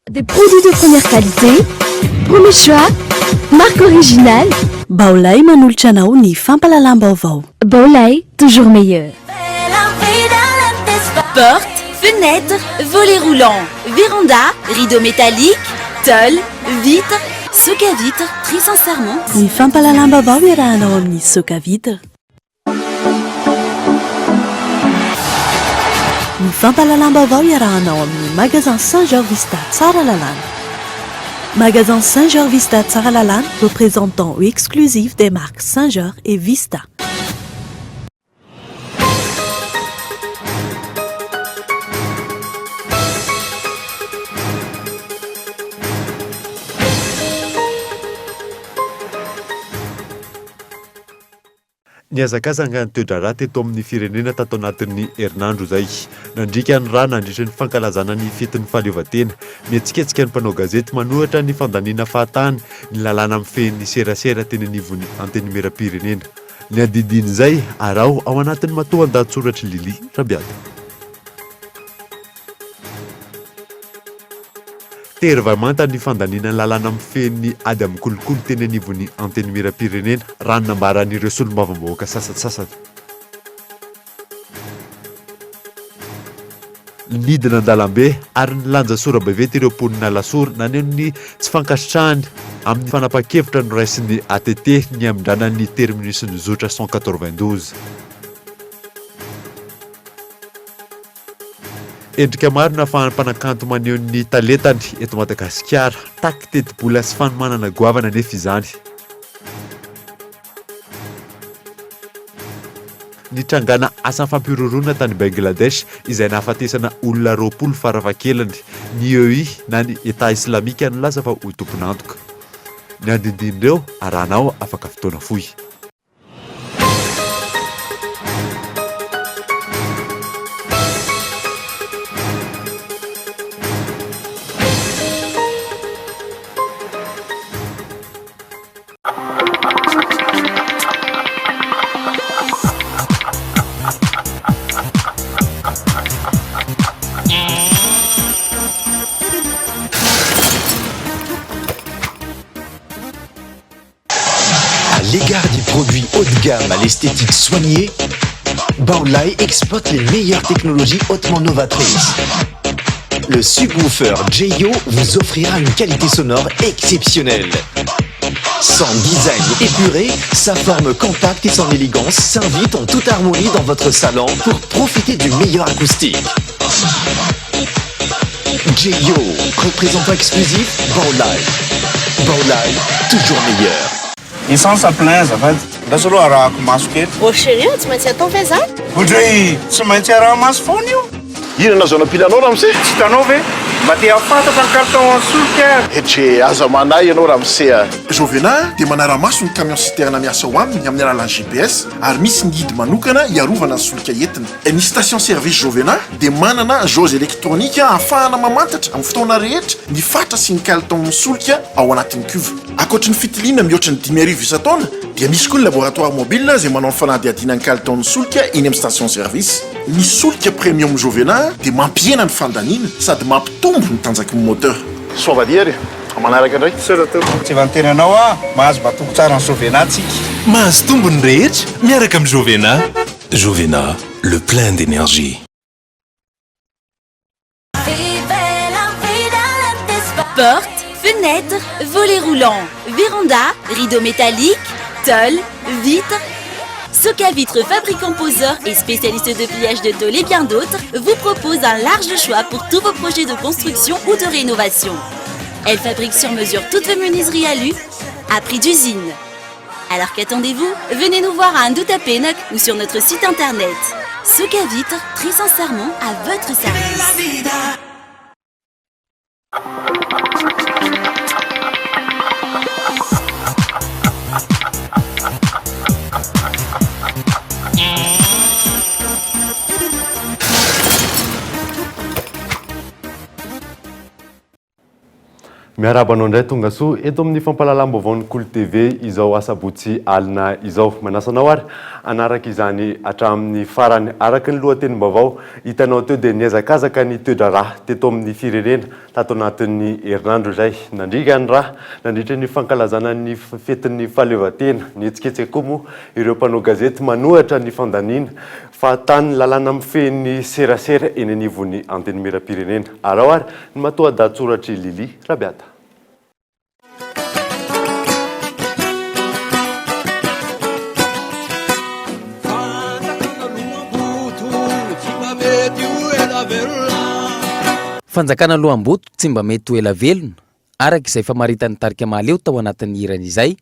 Des produits de première qualité, premier choix, marque originale. Baolay manolotra anao ny fampalalam-baovao. Baolay, toujours meilleur. Porte, fenêtre, volets roulants, véranda, rideaux métalliques, tôle, vitres, soc à vitres, très sincèrement. Ny fampalalam-baovao iarahanao amin'ny soc à vitre. Ny fampalalam-baovao iarahanao amin'ny magasin Saint-Georges Vista Tsara Lalàna. Magasin Saint-Georges Vista Tsara Lalàna, représentant exclusif des marques Saint-Georges et Vista. Niazakazanga ny toedrarà teto amin'ny firenena tato anatin'ny herinandro zay. Nandrika ny rà nandritra ny fankalazana ny fetin'ny fahaleovantena. Mihetsiketsika ny mpanao gazety manohatra ny fandaniana fahatany ny lalàna mifehin'ny serasera teny anivon'ny antenimieram-pirenena. Ny andindin'izay arao ao anatin'ny matoan-dahatsoratra Lili Rabiata. Tervamanta ny fandaniana ny lalàna mifehin'ny ady amin'ny kolokolo teny anivon'ny antenimieram-pirenena raha ny nambaran'ireo solombavambahoaka sasatsasany. Nidina an-dalambe ary ny lanja sorabavety ireo mponina lasoro naneo ny tsy fankasitrahany amin'ny fanapa-kevitra no raisin'ny ATT ny amindranan'ny terminus'ny zotra 192. Endrika maro na fampanakanto maneho ny talentany eto Madagasikara, taky teti-bola sy fanomanana goavana nefa izany. Nitrangana asan'ny fampiroroana tany Bangladesh izay nahafatesana olona 20 farafahakelany. Ny EI na ny État islamika no laza fa ho tompon'antoka. Ny andindinireo arahanao afaka fotoana fohy. À l'égard des produits haut de gamme à l'esthétique soignée, Baolay exploite les meilleures technologies hautement novatrices. Le subwoofer JYO vous offrira une qualité sonore exceptionnelle. Son design épuré, sa forme compacte et son élégance s'invitent en toute harmonie dans votre salon pour profiter du meilleur acoustique. JYO, représentant exclusif, Baolay. Baolay, toujours meilleur. Essence plein azafady ndasolo arahako maso kely. Oh chérie, tsy maintsy atao fezany. Ohatra hoe tsy maintsy araha maso foana io. Inona zao nampilanao ramose? Tsy hitanao ve? Mba te hafantatra ny carton solika. Etre aza manay ianao ramose. Jovena dia manara-maso ny camion citerne miasa ho aminy amin'ny alalan'ny GPS ary misy ny guide manokana iarovana ny solika entina. Ny station service Jovena dia manana jauge électronique ahafahana mamantatra amin'ny fotoana rehetra ny fatra sy ny kalitao solika ao anatin'ny cuve. Ankoatra ny fitiliana mihoatra ny 10,000 isa-taona dia misy koa ny laboratoire mobile izay manao ny fanadihadiana ny kalitao solika eny amin'ny station service. Ny solika premium Jovena dia mampiena ny fandaniana sady mampitombo ny tanjaky ny moteur. Soavadiary, manaraka indray. Tsy vantena anao mahazo batoko tsara ny Jovena tsika. Mahazo tombony rehetra miaraka amin'ny Jovena. Jovena, le plein d'énergie. Porte, fenêtre, volets roulants, véranda, rideaux métalliques, tôle, vitres. Soc à vitres fabricant poseur et spécialiste de pliage de tôle et bien d'autres vous propose un large choix pour tous vos projets de construction ou de rénovation. Elle fabrique sur mesure toutes vos menuiseries alu à prix d'usine. Alors qu'attendez-vous? Venez nous voir à Ndouta Pénoc ou sur notre site internet. Soc à vitres, très sincèrement à votre service. miarabanao indray tonga soa eto amin'ny fampalalam-baovao ny Kolo TV izao asabotsy alina izao manasanao ary anaraka izany hatramin'ny farany araka ny lohatenim-baovao hitanao teo dia niazakazaka ny toe-draharaha teto amin'ny firenena tato anatin'ny herinandro izay nandrika ny raha nandritra ny fankalazana ny fetin'ny fahaleovantena nihetsiketsika koa moa ireo mpanao gazety manohatra ny fandaniana fa tany lalàna mifehy serasera eny anivon'ny anteny miram-pirenena arao ary ny matoa dahatsoratry Lili Rabiata. Fanjakana lohamboto tsy mba mety ho ela velona araka izay famaritany tarika maleo tao anatin'ny hirana izay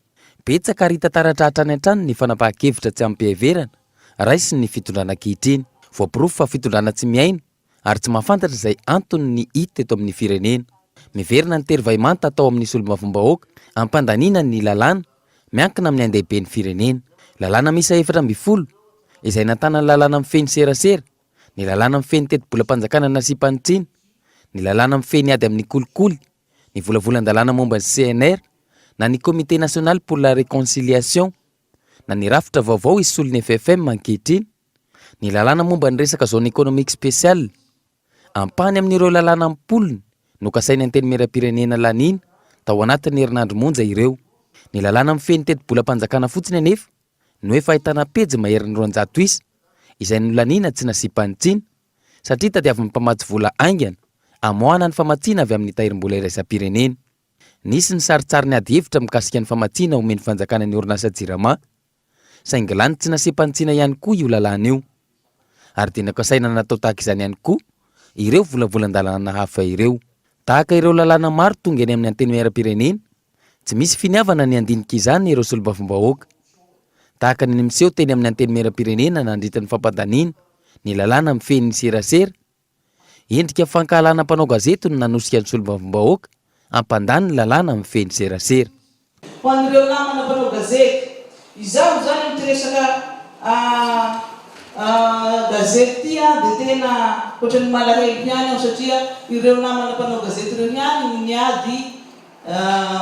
betsaka arita taratrahatra any an-trano ny fanapahan-kevitra tsy ampy-heverana raisy ny fitondrana ankehitriny voaporofo fa fitondrana tsy miaina ary tsy mahafantatra izay antony ny hita eto amin'ny firenena miverina ny tery-vaimanta atao amin'ny solomavombahoaka ampandaniana ny lalàna miankina amin'ny andehiben'ny firenena lalàna misa 720 izay natana ny lalàna mifeny serasera ny lalàna mifeny teti-bola-panjakana nasipanitsina ny lalàna mifeny ady amin'ny kolikoly ny volavolan-dalàna momba ny CNR na ny comité national pour la réconciliation na ny rafitra vaovao isolon'ny FFM ankehitriny ny lalàna momba ny resaka zone économique spéciale ampany amin'ireo lalàna ampoliny no kasainy anteny miram-pirenena lanina tao anatin'ny herinandro monja ireo ny lalàna mifeny teti-bola-panjakana fotsiny anefa no efa ahitana pejy maherin'ny 200 isa izay no lanina tsy nasipanitsina satria tadiavin'ny mpamatsy vola aingana amoana ny famatsiana avy amin'ny tahirim-bola iraisam-pirenena nisy ny saritsary ny ady hevitra mikasika ny famatsiana omeny fanjakana ny orinasa jirama saingy lany tsy nasipanitsina ihany koa io lalàna io ary dia nakasaina natao tahaka izany ihany koa ireo volavolan-dalàna hafa ireo tahaka ireo lalàna maro tonga eny amin'ny anteny miram-pirenena tsy misy finiavana ny andinika izany ireo solombavom-bahoaka tahaka ny miseho teny amin'ny anteny miram-pirenena nandritra ny fampadaniana ny lalàna mifeny ny serasera endrika fankahalana mpanao gazety no nanosika ny solombavom-bahoaka ampandany ny lalàna mifeny serasera ho an'ireo namana mpanao gazety izaho zany mitiresaka gazety tia dia tena ohatrany malahelo ihany aho satria ireo namana mpanao gazety ireo ihany niady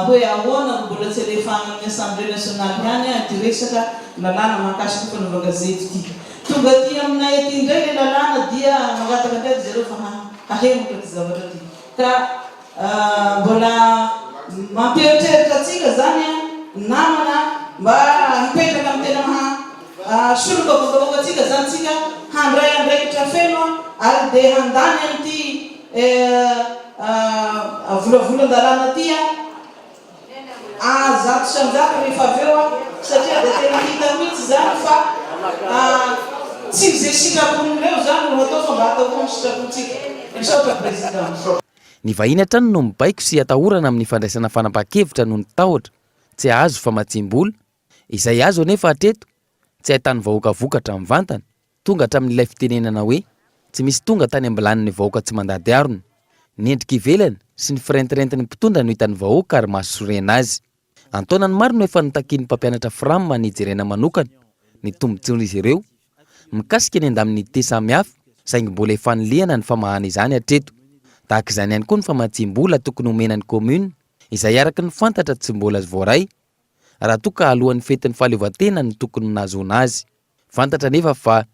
hoe ahoana no mbola tsy alefana amin'ny assemblée nationale ihany tiresaka lalàna mahakasika fanaova gazety ity tonga ty aminay aty indray le lalàna dia mangataka ndraiky zareo fa hahemotra ty zavatra ty ka mbola mampieritreritra atsika zany namana mba hipetraka amin'ny tena solombavom-bahoaka atsika zany tsika handray andraikitra feno ary dia handany amin'ity volavolan-dalàna ty zato sanjaka rehefa avy eo satria dia tena hita mihitsy zany fa tsy izay sitrapon'ireo zany no atao fa mba atao ny sitrapontsika misaotra président. Ny vahiny hatrany no mibaiko sy atahorana amin'ny fandraisana fanapahan-kevitra no ny tahotra tsy ahazo famatsim-bola izay azo anefa hatreto tsy ahitany vahoaka vokatra mivantana tonga hatramin'ilay fitenenana hoe tsy misy tonga tany ambilan'ny vahoaka tsy mandady arony ny endrika ivelany sy ny firentirentiny mpitondra no hitan'ny vahoaka ary mahasorena azy antonany maro no efa nitakiany mpampianatra frama ny jerena manokana ny tombontsory izy ireo mikasika ny andamin'ny te samihafa saingy mbola efa nilihana ny famahana izany hatreto tahaka izany ihany koa ny famatsim-bola tokony omenan'ny commune izay araka ny fantatra tsy mbola voaray raha toka alohan'ny fetin'ny fahaleovantena ny tokony nahazoana azy fantatra nefa fa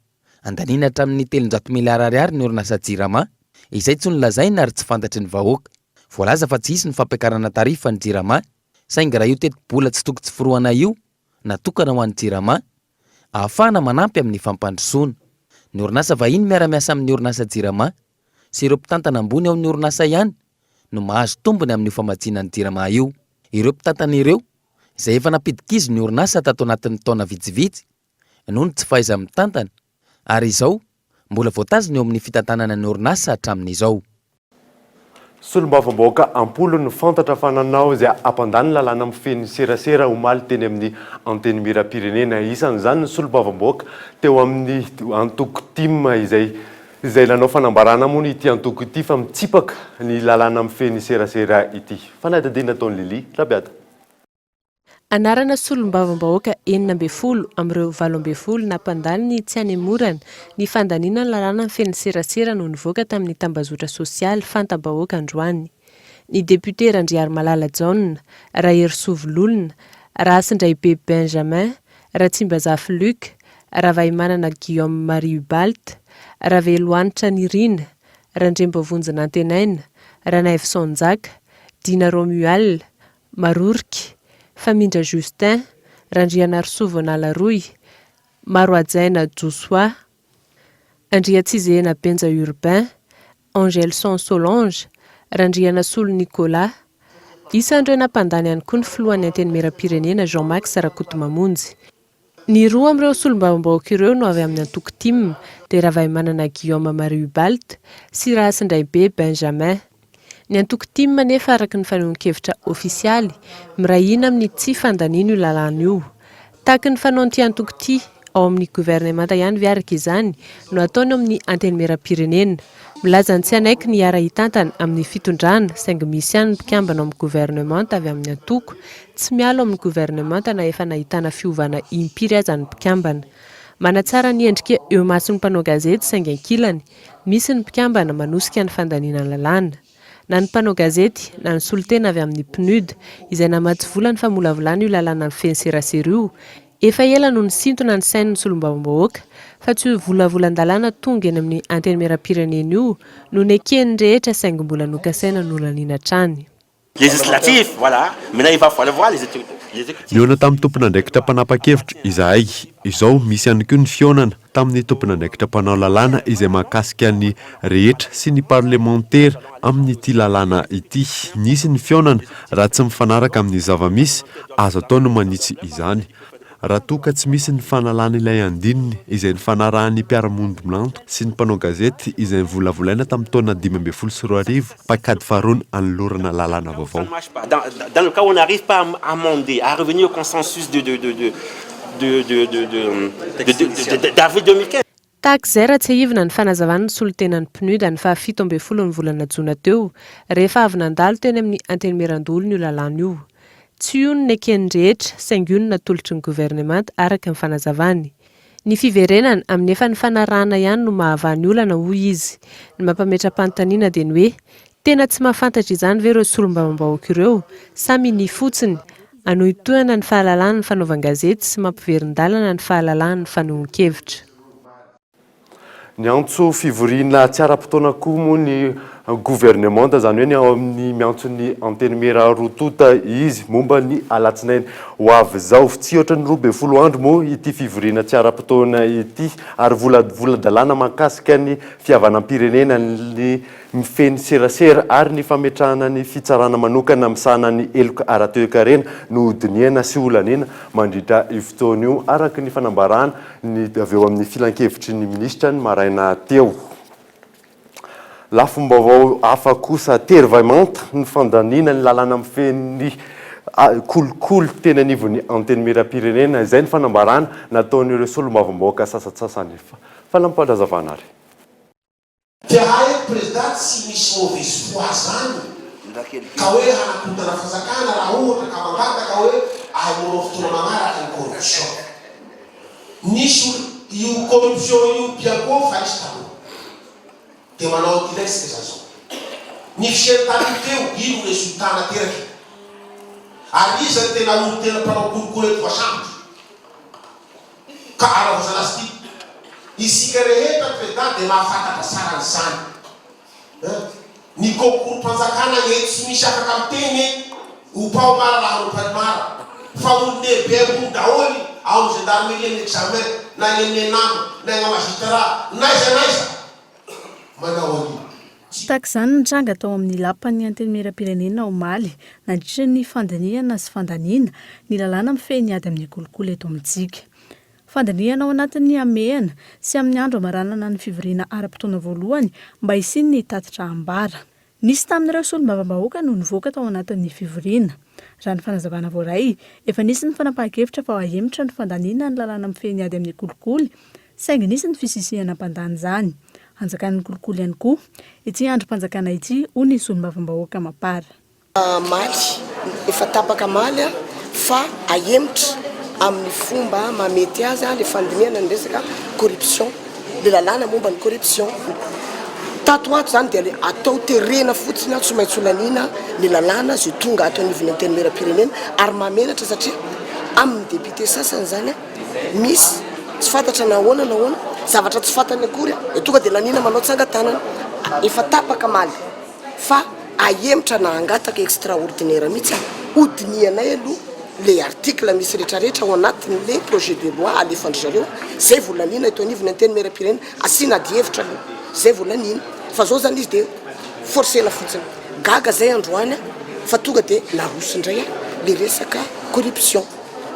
andaniana hatramin'ny 300 miliara ariary ny orinasa jirama izay tsy nolazaina ary tsy fantatry ny vahoaka voalaza fa tsy hisy ny fampiakarana tarifa ny jirama saingy raha io teti-bola tsy tokony tsy firoana io natokana ho an'ny jirama ahafahana manampy amin'ny fampandrosoana ny orinasa vahiny miara-miasa amin'ny orinasa jirama sy ireo mpitantana ambony ao ny orinasa ihany no mahazo tombony amin'ny famatsiana ny jirama io ireo mpitantana ireo izay efa napidikizy ny orinasa tato anatin'ny taona vitsivitsy noho ny tsy fahaiza mitantana ary izao mbola voatazony eo amin'ny fitantanana ny orinasa hatramin'izao. Solombavam-bahoaka ampolo ny fantatra fa nanao izay ampandany lalàna mifeny serasera omaly teny amin'ny anteny miram-pirenena isan'izany ny solombavam-bahoaka teo amin'ny antoko tim izay nanao fanambarana moa ity antoko ity fa mitsipaka ny lalàna mifeny serasera ity fanadadiana taon'ny Lili Rabiata. Anarana solombavam-bahoaka 9 amin'ireo 12 nampandany ny tsy hanemorana ny fandaniana ny lalàna mifeny serasera no nivoaka tamin'ny tambazotra sosialy fantabahoaka androany. ny député Randriary Malala John, Rahery Sovololona, Rasindraibe Benjamin, Ratsimbazafy Luc, Ravaimanana Guillaume Marie Hubalt, Raveloanitra Nirina, Randrembavonjina Antenaina, Ranaivo Sonjaka, Dina Romual, Marorika, Famindra Justin, Randrianarisovo Nalaroy, Maroajaina Josoa, Andriatsizena Benja Urbain, Angelson Solange, Randrianasolo Nicolas, isandreo nampandany ihany koa ny filohan'ny antenimieram-pirenena Jean-Max Rakotomamonjy. Ny roa amin'ireo solombavambahoaka ireo no avy amin'ny antoko tim dia Ravaimanana Guillaume Marie Hubalt sy Rasindraibe Benjamin. Ny antoko tim nefa araka ny fanehoan-kevitra ofisialy mirahina amin'ny tsy fandaniana io lalàna io. Tahaka ny fanaon'ity antoko ity ao amin'ny gouvernemanta ihany viaraka izany no ataony amin'ny antenimieram-pirenena. Milaza ny tsy anaiky ny ara hitantana amin'ny fitondrana saingy misy ihany ny mpikambana amin'ny gouvernemanta avy amin'ny antoko tsy mialo amin'ny gouvernemanta na efa nahitana fiovana impiry aza ny mpikambana. Manatsara ny endrika eo mason'ny mpanao gazety saingy ankilany misy ny mpikambana manosika ny fandaniana lalàna. Na ny mpanao gazety na ny solitena avy amin'ny PNUD izay namatsy vola ny famolavolana io lalàna ny feny serasera io. Efa ela no nisintona ny sain'ny solombavambahoaka fa tsy volavolan-dalàna tonga eny amin'ny antenimieram-pirenena io no nekeny rehetra saingy mbola nokasaina nolaniana trany. Législatif, voilà. Maintenant il va falloir voir les Niona tamin'ny tompon'andraikitra mpanapa-kevitra izahay. Izao misy ihany koa ny fionana tamin'ny tompon'andraikitra mpanao lalàna izay mahakasika ny rehetra sy ny parlementaira amin'ity lalàna ity. Nisy ny fionana raha tsy mifanaraka amin'ny zava-misy azo atao no manitsy izany. Raha toa tsy misy ny fanalana ilay andininy izay ny fanarahan'ny mpiara-mony milanto sy ny mpanao gazety izay volavolaina tamin'ny taona 2014 paikady faharoa anolorana lalàna vaovao. Dans le cas où on n'arrive pas à amender, à revenir au consensus d'avril 2015. Tahak'izay raha tsy ahivina ny fanazavana ny solitenan'ny PNUD ny fahafito ambin'ny folo ny volana Jona teo rehefa avy nandalo teny amin'ny antenimieran-dolona io lalàna io. Tsy io ny ekeny rehetra saingy io no natolotry ny gouvernemanta araka ny fanazavany. Ny fiverenana amin'ny efa ny fanarahana ihany no mahavany olana hoy izy. Ny mampametra-panontaniana dia ny hoe tena tsy mahafantatra izany ve ireo solombavambahoaka ireo samy ny fotsiny anohitohana ny fahalalana ny fanaovan-gazety sy mampiverin-dalana ny fahalalana ny fanehoan-kevitra. Ny antso fivoriana tsy ara-potoana koa moa ny gouvernemanta zany hoe ny ao amin'ny miantso ny antenimera rotota izy momba ny alatsinainy ho avy zao tsy ohatra ny 12 andro moa ity fivoriana tsy ara-potoana ity ary vola-dalàna mahakasika ny fihavanam-pirenena ny mifeny serasera ary ny fametrahana ny fitsarana manokana misahana ny eloka ara-toe-karena no diniana sy olanina mandritra fotoana io araka ny fanambarana ny avy eo amin'ny filan-kevitry ny ministra ny maraina teo. Lafombavao hafa kosa Tervaimanta ny fandaniana ny lalàna mifeny kolokolo tena anivon'ny antenimieram-pirenena izay ny fanambarana nataon'ireo solombavambahoaka sasatsasany falampandrazavana ary. Fiahaiko président tsy misy mauvaise foi zany ka hoe hanakotana fazakana raha ohatra ka mangata ka hoe ahamonao fotoana manaraka ny corruption. Nisy io corruption io biako fa nisy taloha dia manao tilesika zazao. Ny fisertany teo ino resultat nateraky ary izy ny tena olo tena mpanao kolokolo eto voasambotra ka aravazanazy ty isika rehetra président dia mahafantatra tsara n'izany. Ny concours mpanjakana eto tsy misy afaka miteny ho paomara raha ropalimara fa olo lehibe ambony daholy ao amin'ny gendarmerie ny examen na eny amin'ny nama na eny magistrat na iza na iza manao an'io. Tahak'izany ny tranga tao amin'ny lapan'ny antenimieram-pirenena omaly nandritra ny fandaniana sy fandaniana ny lalàna mifehy ady amin'ny kolokolo eto amintsika. Fandaniana ao anatin'ny amehana sy amin'ny andro amaranana ny fivoriana ara-potoana voalohany mba hisiny ny tatitra ambara. Nisy tamin'ireo solombavambahoaka no nivoaka tao anatin'ny fivoriana. Raha ny fanazavana voaray, efa nisy ny fanapahan-kevitra fa ahemitra ny fandaniana ny lalàna mifehy ady amin'ny kolokolo saingy nisy ny fisisihana mpandan izany. Anjakan'ny kolokolo ihany koa ity androm-panjakana ity ho ny solombavambahoaka mapara. Maly efa tapaka maly fa ahemitra amin'ny fomba mamety azy le fandiniana ny resaka corruption le lalàna momba ny corruption. tato ato zany dia le atao terena fotsiny ato tsy maintsy olanina ny lalàna zay tonga ato anivony ny teny mera-pirenena ary mamenatra satria amin'ny député sasany zany misy tsy fantatra nahoana zavatra tsy fantany akory tonga dia lanina manao tsangatanana efa tapaka maly fa ahemitra na angataka extraordinaire mihitsy hodinianay aloha le article misy rehetrarehetra ao anatin'le projet de loi alefandry zareo zay volanina eto anivony ny teny mera-pirenena asina dihevitra aloha zay volanina fa zao zany izy dia forcena fotsiny gaga zay androany fa tonga dia narosindray le resaka corruption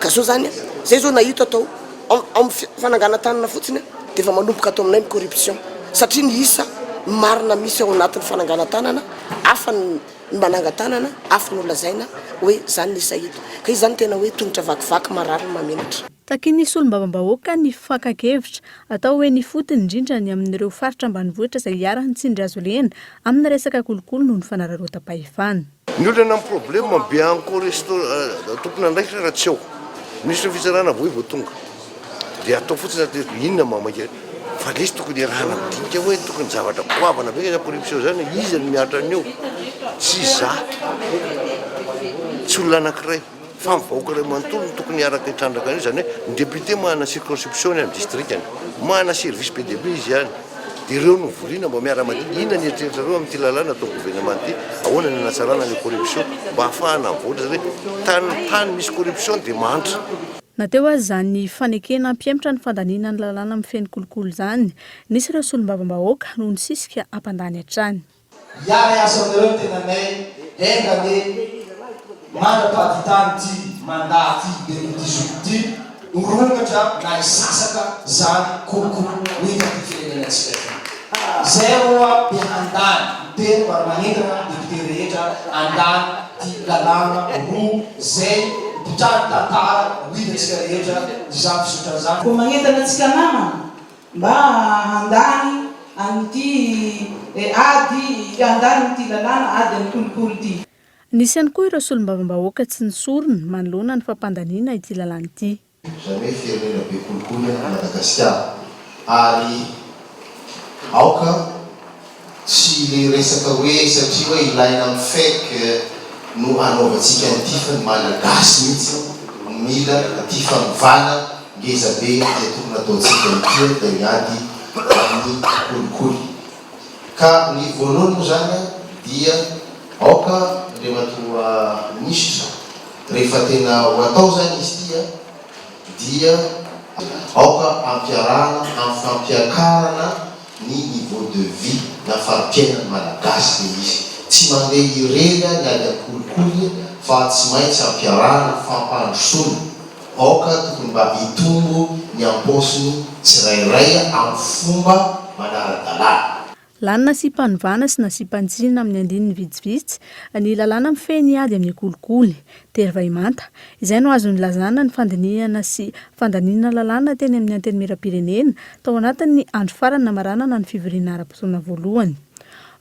ka zao zany zay zao nahito atao amin'ny fanangana tanana fotsiny dia efa manomboka atao aminay ny corruption satria ny isa marina misy ao anatin'ny fanangana tanana afa ny mananga-tanana afa ny olazaina hoe zany nisa hito ka izy zany tena hoe tongotra vakivaky marary ny mamenatra takia nisy olombavambahoaka ny fankakevitra atao hoe ny fotony indrindra ny amin'ireo faritra ambanivohitra izay hiarany ntsindry azo lena amin'ny resaka kolokolo noho ny fanararotam-pahefana ny olana amin'ny problème be encore tompona andraikitra raha tsy eo misy ny fitsarana voy vo tonga dia atao fotsiny inona mamaka fa lesy tokony irahana midinika hoe tokony zavatra koavana be corruption zany izy ny miatra an'eo tsy zato tsy olona anankiray fa mivahoaka ray manontolo ny tokony araka hitrandraka an'io zany hoe ny député mahana circonscription amin'ny districtany mahana service PDB izy ihany dia ireo no volina mba miara-mady inona ny eritreritra reo amin'ity lalàna atao gouvernement ty ahoana ny anatsarana ny corruption mba hahafahana mivoatra zany hoe tany misy corruption dia mantra nateo azy zany fanekena ampiemitra ny fandanina ny lalàna amin'ny feny kolokolo zany nisy ireo solombavambahoaka noho ny sisika ampandany hatrany iara asa amin'ireo tenanay engane mandra-pahavitany ty mandaa ty demokratizoko ty orongatra na isasaka zany kolokolo hita ty firenenantsika zay oa be handany teny mba manentana député rehetra andany ty lalàna roa zay pitrany tantara hitantsika rehetra zany fisotran'izany ko magnentana antsika namana mba handany an'ity ady andany ty lalàna ady amin'ny kolokolo ty nisy ihany koa ireo solombavambahoaka tsy nisorony manoloana ny fampandaniana ity lalàna ity jamais firenena be kolokolo Madagasikara ary aoka tsy le resaka hoe satria hoe ilaina amin'ny fake no anaovantsika an'ity fa ny malagasy mihitsy mila aty famivana ngeza be zay tokony ataontsika ity da miady amin'ny kolokolo ka ny voalohany moa zany dia aoka le matoa misitra rehefa tena ho atao zany izy dia aoka ampiarahana amin'ny fampiakarana ny niveau de vie na farim-piainany malagasy le izy tsy mandeha irela ny ady akolokolo fa tsy maintsy ampiarahana fampandrosoana aoka tokony mba hitombo ny amposiny tsirairay amin'ny fomba manara-dalàna lanina sy mpanivana sy nasympanjina amin'ny andininy vitsivitsy ny lalàna mifeny ady amin'ny kolokolo Teryvaimanta izay no azo nilazana ny fandiniana sy fandaniana lalàna teny amin'ny anteny mera-pirenena tao anatin'ny andro farany namaranana ny fivoriana ara-potoana voalohany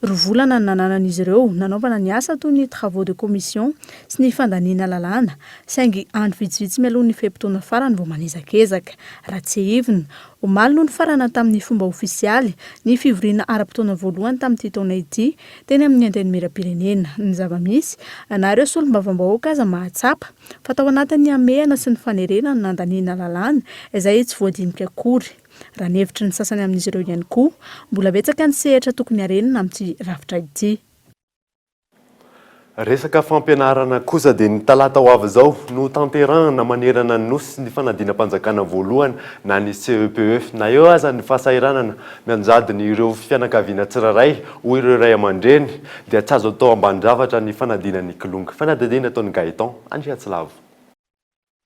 rovolana ny nananan'izy ireo nanaovana ny asa toy ny travaux de commission sy ny fandaniana lalàna saingy andro vitsivitsy mialoha ny fe-potoana farany vao manezakezaka raha tsy hivina omaly no ny farana tamin'ny fomba ofisialy ny fivoriana ara-potoana voalohany tamin'ity taona ity teny amin'ny anteny mera-pirenena ny zava-misy na ireo solombavambahoaka aza mahatsapa fa tao anatin'ny amehana sy ny fanerena ny nandaniana lalàna izay tsy voadinika akory raha nevitra ny sasany amin'izy ireo ihany koa mbola betsaka ny sehatra tokony harenina amin'ity rafitra ity resaka fampianarana kosa dia ny talata ho avy izao no tanterahana manerana ny nosy ny fanadina-mpanjakana voalohany na ny CEPF na eo aza ny fahasairanana mianjadiny ireo fianakaviana tsiraray ho ireo ray aman-dreny dia tsy azo atao amban-javatra ny fanadinany kilonga fanadadina ataony Gaetan Andriatsilavo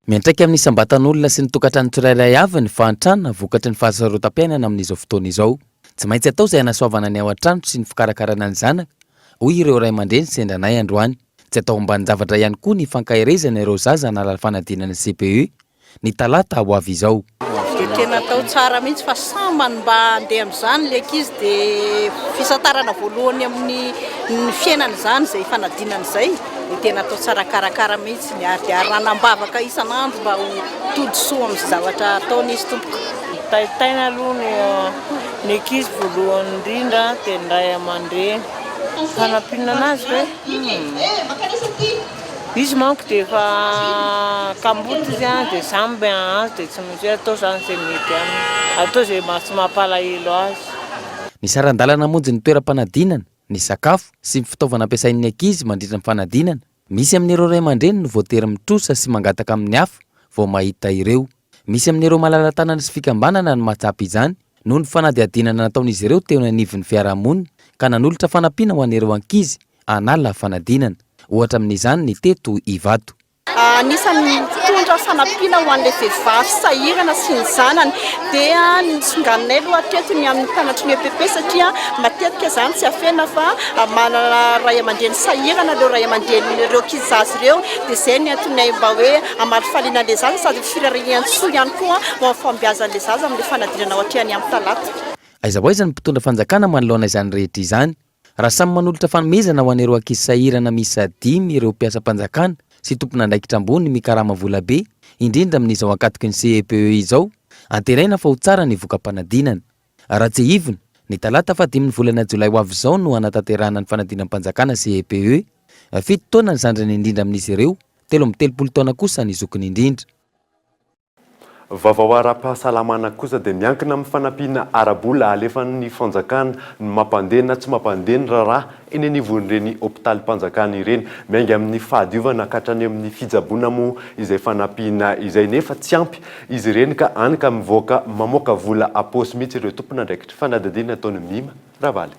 miantraika amin'ny isambatan'olona sy ny tokantrano tsirairay avy ny fahantrana vokatry ny fahasarotam-piainana amin'izao fotoana izao tsy maintsy atao izay hanasoavana ny ao an-trano sy ny fikarakarana ny zanaka hoy ireo ray aman-dreny sendranay androany tsy atao ambany zavatra ihany koa ny fankahirezana ireo zaza nalala fanadinana CPE ny talata ho avy izao dia tena atao tsara mihitsy fa sambany mba andeha amin'izany le ankizy dia fisantarana voalohany amin'ny fiainana izany izay fanadinana izay dia tena atao tsara karakara mihitsy ny ary dia ranam-bavaka isan'andro mba ho tody soa amin'ny zavatra ataony izy tompoka taitaina aloha ny ankizy voalohany indrindra dia ny ray aman-dreny fanampiana anazy hoe izy manko dia efa kamboty izy dia samby azy dia tsy maintsy hoe atao zany izay mety aminy atao izay tsy mampalahelo azy. Ny saran-dalana monjy ny toeram-panadinana, ny sakafo sy ny fitaovana ampiasain'ny ankizy mandritra ny fanadinana. Misy amin'ireo ray aman-dreny no voatery mitrosa sy mangataka amin'ny hafa vao mahita ireo. Misy amin'ireo malala-tanana sy fikambanana no mahatsapy izany noho ny fanadihadinana nataon'izy ireo teo anivon'ny fiarahamonina ka nanolotra fanampiana ho an'ireo ankizy hanala fanadinana. Ohatra amin'izany ny teto Ivato. Anisan'ny mitondra fanampiana ho an'ilay vehivavy sahirana sy ny zanany dia ny songaninay aloha teto ny amin'ny mpanatry ny EPP satria matetika zany tsy afena fa manana ray aman-dreny sahirana ireo ray aman-dreny ireo kizazy ireo dia izay ny antonay mba hoe amalifaliana an'ilay zaza sady firarian-tsoa ihany koa ho amin'ny fambiazan'ilay zaza amin'ilay fanadinana ohatrany amin'ny talata. Aiza ho aiza ny mpitondra fanjakana manoloana izany rehetra izany. Raha samy manolotra fanomezana ho an'ireo ankizy sahirana miisa 5 ireo mpiasa-panjakana sy tompon'andraikitra ambony mikarama vola be indrindra amin'izao ankatoky ny CEPE izao, antenaina fa ho tsara ny voka-panadinana. Ratsehivona ny talata 5 volana Jolay ho avy izao no anatanterahana ny fanadinam-panjakana CEPE. 7 taona ny zandrany indrindra amin'izy ireo, 13 taona kosa ny zokony indrindra. Vaovao ara-pahasalamana kosa dia miankina amin'ny fanampiana arabola alefan'ny fanjakana ny mampandeha na tsy mampandeha ny raharaha eny anivon'ireny hôpitaly mpanjakana ireny, miainga amin'ny fahadiovana katrany amin'ny fijaboana moa izay fanampiana izay nefa tsy ampy izy ireny ka any ka mivoaka mamoaka vola aposy mihitsy ireo tompon'andraikitra fanadadiana ataony Mima Ravaly.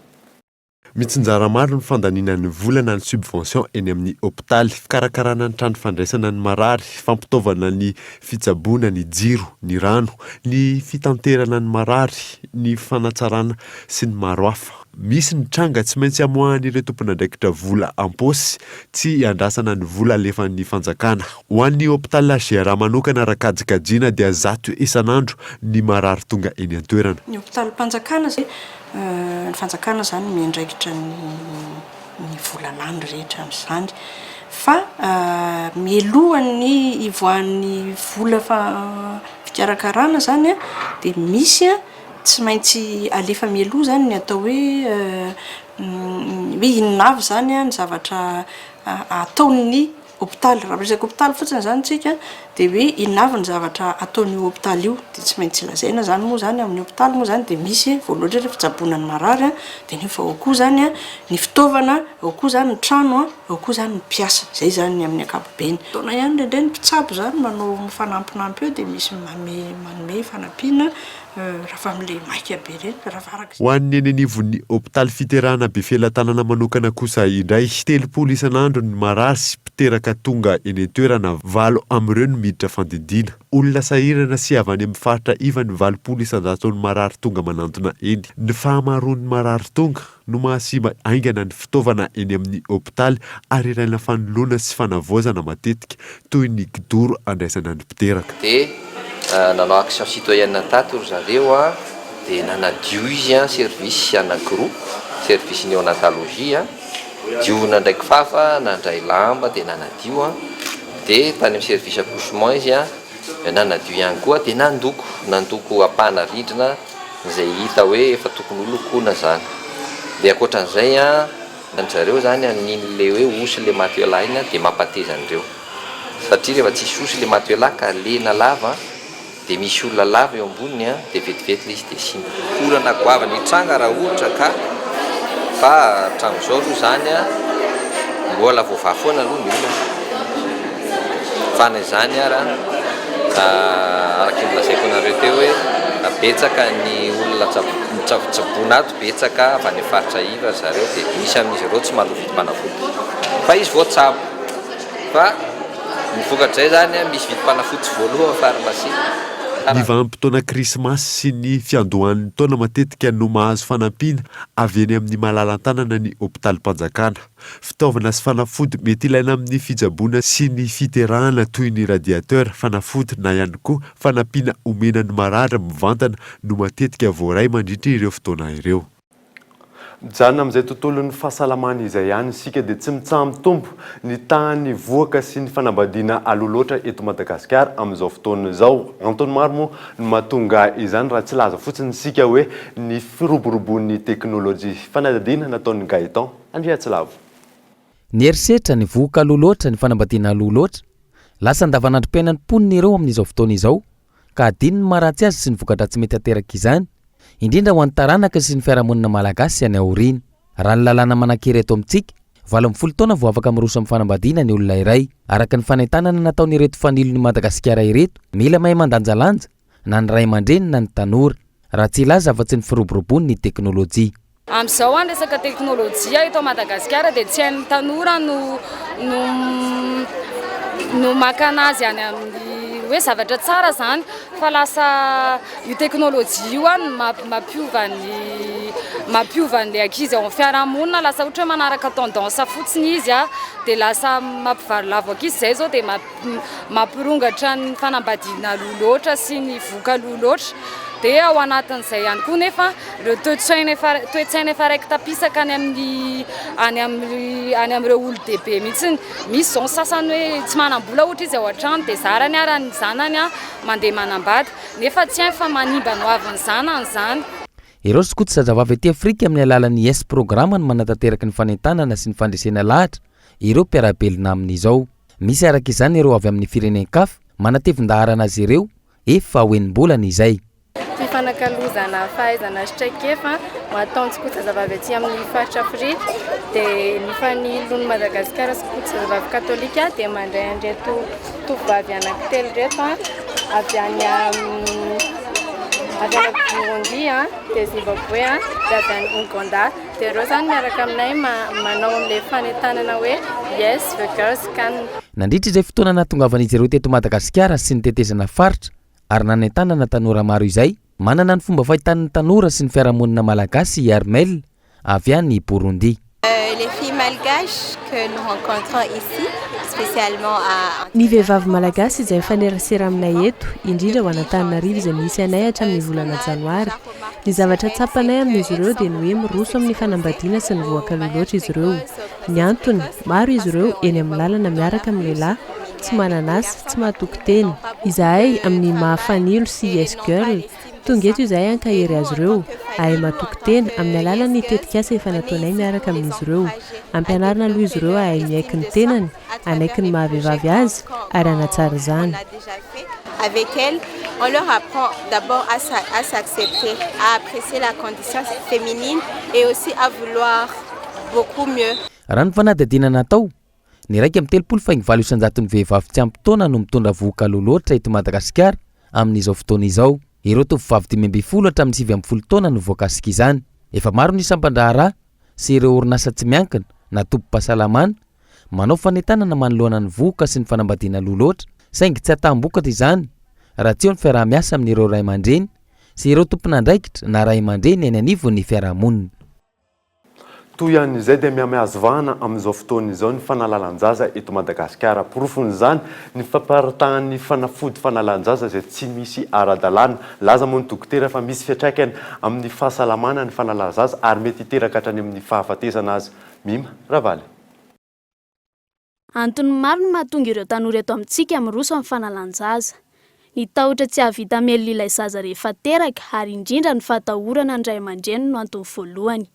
Mitsinjara maro ny fandaninan'ny volana ny subvention eny amin'ny hôpitaly, fikarakarana ny trano fandraisana ny marary, fampitaovana ny fitsaboana ny jiro, ny rano, ny fitanterana ny marary, ny fanatsarana sy ny maro hafa. Misy ny tranga tsy maintsy amoahan'ireo tompon'andraikitra vola ampôsy tsy andrasana ny vola alefan'ny fanjakana. Ho an'ny hôpitaly Agera manokana rakajikajiana dia 100 isan'andro ny marary tonga eny an-toerana. Ny hôpitaly mpanjakana ny fanjakana zany miandraikitra ny volan'andro rehetra amin'izany fa mielohan'ny ivoan'ny vola fikarakarana zany dia misy tsy maintsy alefa mieloha zany ny atao hoe inona avy zany ny zavatra ataon'ny hôpitaly. Raha resaka hôpitaly fotsiny zany tsika dia hoe inona avy ny zavatra ataon'io hôpitaly io dia tsy maintsy lazaina zany moa zany amin'ny hôpitaly moa zany dia misy voalohatra rehefa fitsaboana ny marary dia nefa ao koa zany ny fitaovana, ao koa zany ny trano, ao koa zany ny mpiasa. Zay zany amin'ny ankapobeny. Taona ihany ndraindray ny mpitsabo zany manao mifanampinampy eo dia misy manome fanampiana raha amin'ilay maika be ireny raha faraka. Ho an'ny eny anivon'ny hôpitaly fiterana be felan-tanana manokana kosa indray 30 isan'andro ny marary sy mpiteraka tonga eny an-toerana 7 amin'ireo no miditra fandidiana. Olona sahirana sy avy any amin'ny faritra iva ny 20 isan-jato ny marary tonga manantona eny. Ny fahamaroan'ny marary tonga no mahasimba aingana ny fitaovana eny amin'ny hôpitaly ary ilaina fanoloana sy fanavoazana matetika toy ny kidoro andraisana ny mpiteraka. Nanao action citoyenne tato ry zareo dia nanadio izy service anankiroa, service néonatologie diovina ndraiky fafa nandray lamba dia nanadio dia tany amin'ny service accouchement izy nanadio ihany koa dia nandoko apana rindrina izay hita hoe efa tokony holokoana zany. Dia ankoatran'izay ny zareo zany anin'le hoe osy le matoela iny dia mampateza an'ireo satria rehefa tsisy osy le matoela ka lena lava dia misy olona lava eo amboniny dia vetivety izy dia simba. Olana goavana hitranga raha ohatra ka fa trano zao aloha zany mbola voavaha foana aloha ny olona fa na izany araka ny lazaiko anareo teo hoe betsaka ny olona mitsaboana ato, betsaka avy any faritra iva zareo dia misy amin'izy ireo tsy malovidy mpanafody fa izy voatsabo fa mivokatray zany misy vidy mpanafotsy voalohany farmasia. Ny vanim-potoana krismasy sy ny fiandohan'ny taona matetika no mahazo fanampiana avy eny amin'ny malalan-tanana ny hôpitaly mpanjakana. Fitaovana sy fanafody mety ilaina amin'ny fijaboana sy ny fiterahana toy ny radiateur, fanafody na ihany koa fanampiana omena ny marary mivantana no matetika voaray mandritra ireo fotoana ireo. mijanona amin'izay tontolon'ny fahasalamana izay ihany isika dia tsy mitsambitombo ny tany voaka sy ny fanambadiana aloloatra eto Madagasikara amin'izao fotoana izao. Antony maro moa no mahatonga izany raha tsy laza fotsiny isika hoe ny firoborobon'ny teknôlôjia. Fanadadiana nataon'ny Gaëtan Andriatsilavo. Ny erisetra ny voaka aloloatra ny fanambadiana aloloatra lasa andavanandrom-piainan'ny mponina ireo amin'izao fotoana izao ka adino ny maharatsy azy sy ny vokatra tsy mety ateraka izany indrindra ho an'ny taranaka sy ny fiarahamonina malagasy any aoriana. Raha ny lalàna manan-kery eto amintsika 12 taona vao afaka miroso amin'ny fanambadiana ny olona iray araka ny fanentanana nataon'ireto fanilon'ny Madagasikara ireto mila mahay mandanjalanja na ny ray aman-dreny na ny tanora raha tsy ilaza afa-tsy ny firoborobony ny teknôlôjia. Amin'izao any resaka teknôlôjia eto Madagasikara dia tsy hain'ny tanora no makana azy any amin'ny hoe zavatra tsara zany fa lasa io teknôlôjia io any mampiova ny ankizy ao amin'ny fiarahamonina lasa ohatra hoe manaraka tendance fotsiny izy dia lasa mampivarilavo ankizy izay zao dia mampirongatra ny fanambadiana loloatra sy ny voka loloatra dia ao anatin'izay ihany koa nefa ireo toe-tsaina efa raiky tapisaka any amin'ireo olo-dehibe mihitsy. Misy zao ny sasany hoe tsy manam-bola ohatra izy ao an-trano dia zarany raha ny zanany mandeha manambady nefa tsy hainy fa manimba no avin'ny zanany zany. Ireo skoto zazavavy aty Afrika amin'ny alalan'ny YES programa no manatanteraka ny fanentanana sy ny fandresena lahatra ireo mpiarabelona amin'izao. Misy araka izany ireo avy amin'ny firenen-kafa manatevin-daharana azy ireo efa hoenim-bolana izay. Fanakalozana fahaizana sitraikefa mataony skoto zazavavy aty amin'ny faritra Afrika dia ny fanilon'ny Madagasikara skoto zazavavy katolika dia mandray an'ireto tovovavy anankitelo reto avy any Burundi dia Zimbabwe dia avy any Uganda dia ireo zany miaraka aminay manao amin'ilay fanentanana hoe Yes the Girls Can. Nandritra izay fotoana nahatongavan'izy ireo teto Madagasikara sy ny tetezana faritra ary nanentanana tanora maro izay manana ny fomba fahitan'ny tanora sy ny fiarahamonina malagasy Armel avy any Burundi. Les filles malgaches que nous rencontrons ici, spécialement à... Ny vehivavy malagasy izay mifanerasera aminay eto indrindra ho an'Antananarivo izay misy anay hatramin'ny volana janoary. Ny zavatra tsapanay amin'izy ireo dia ny hoe miroso amin'ny fanambadiana sy ny voaka loloatra izy ireo. Ny antony maro izy ireo eny amin'ny lalana miaraka amin'ny lehilahy tsy mananasy tsy mahatoky teny. Izahay amin'ny mahafanilo sy Yes Girl tonga eto izahay ankahery azy ireo ahay mahatoky teny amin'ny alalan'ny tetikasa efa nataonay miaraka amin'izy ireo ampianarina aloha izy ireo ahay miaiky ny tenany anaiky ny mahavehivavy azy ary anatsara izany. Avec elle, on leur apprend d'abord à s'accepter, à apprécier la condition féminine et aussi à vouloir beaucoup mieux. Raha ny fanadadiana natao ny raiky amin'ny 30 isanjaton'ny vehivavy tsy ampy taona no mitondra voka loloatra eto Madagasikara amin'izao fotoana izao. Ireo tovovavy 12 hatramin'ny 9 taona no voakasika izany. Efa maro ny isam-pandraharaha sy ireo orinasa tsy miankina na tompom-pahasalamana manao fanentanana manoloana ny voka sy ny fanambadiana loloatra saingy tsy atambokatra izany raha tsy eo ny fiaraha-miasa amin'ireo ray aman-dreny sy ireo tompon'andraikitra na ray aman-dreny eny anivon'ny fiarahamonina. Toy ihanyizay dia mihamihazovana amin'izao fotoana izao ny fanalalan-jaza eto Madagasikara. Porofon'izany ny famparantahan'ny fanafody fanalalan-jaza izay tsy misy ara-dalàna. Laza moa ny dokotera fa misy fiantraikany amin'ny fahasalamana ny fanalalan-jaza ary mety hiteraka hatrany amin'ny fahafatesana azy. Mima Ravaly. Antony maro no mahatonga ireo tanora eto amintsika miroso amin'ny fanalan-jaza. Ny tahotra tsy havita melona ilay zaza rehefa teraka ary indrindra ny fahatahorana ny ray aman-dreny no antony voalohany.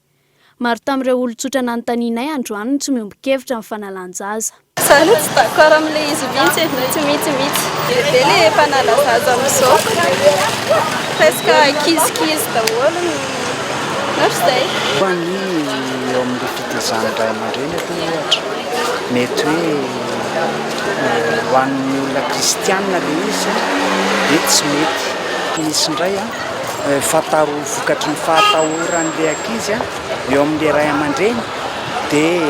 Maro tamin'ireo olon-tsotra nanontanianay androany tsy miombon-kevitra amin'ny fanalan-jaza. Sano tsy d'accord amin'ilay izy mihitsy, tsy mihitsy. Dia ilay mpanala-zaza amin'izao. Presque kizikizy daholo izay. Ho an'ny eo amin'ny fitezana ray aman-dreny eto ohatra. Mety hoe ho an'ny olona kristianina ilay izy dia tsy mety. Misy indray vokatry ny fahatahoran'ilay ankizy eo amin'ilay ray aman-dreny dia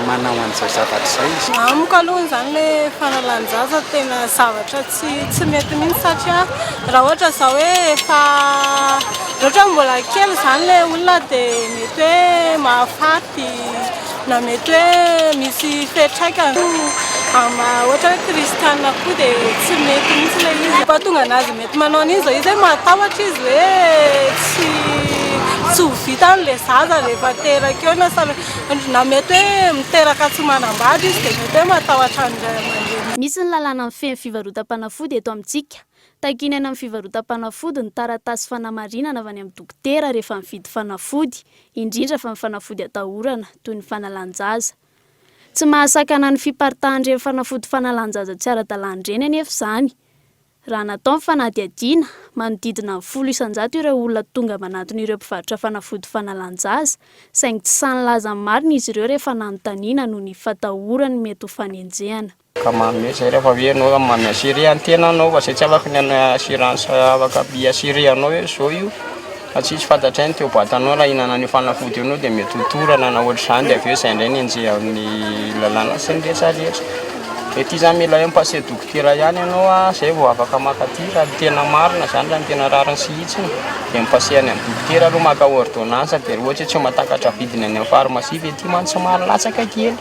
manao an'izay zavatra izay izy. Amiko aloha izany ilay fanalan-jaza tena zavatra tsy mety mihitsy satria raha ohatra izao hoe efa ohatra mbola kely izany ilay olona dia mety hoe mahafaty na mety hoe misy fiantraikany ohatra hoe kristianina koa dia tsy mety mihitsy ilay izy. Fa tonga anazy mety manao an'iny izao izy hoe matahotra izy hoe tsy ho vita n'le zaza rehefa teraka eo na mety hoe miteraka tsy manambady izy dia mety hoe matahotra andray aman-dreny. Misy ny lalàna amin'ny feno fivarotam-panafody eto amintsika. Takiny any amin'ny fivarotam-panafody ny taratasy fanamarinana avy any amin'ny dokotera rehefa mividy fanafody, indrindra fa ny fanafody atahorana toy ny fanalan-jaza. Tsy mahasakana ny fiparitahan'ireny fanafody fanalan-jaza tsy ara-dalàna anefa izany. Raha natao ny fanadihadiana, manodidina 10 isan-jato ireo olona tonga manatona ireo mpivarotra fanafody fanalan-jaza, saingy tsy sany laza marina izy ireo rehefa nanontaniana noho ny fatahorany mety ho fanenjehana. Ka mametsy rehefa vienao mamy assuré an-tena anao fa tsy afaka ny assurance afaka bi-assuré anao hoe zao io fa tsy fantatrainy teo boatanao raha hinana ny fanafody anao dia mety hotorana na ohatr'izany dia avy eo izay indray nenjea amin'ny lalàna sy ny rehetrarehetra. Ety izany mila hoe mipase dokotera ihany ianao zay vao afaka makaty raha tena marina zany raha tena rariny sy hitsiny dia mipase any amin'ny dokotera aloha maka ordonnance dia ohatra tsy mahatakatra vidiny any amin'ny pharmacie fa ety mantsy somary latsaka kely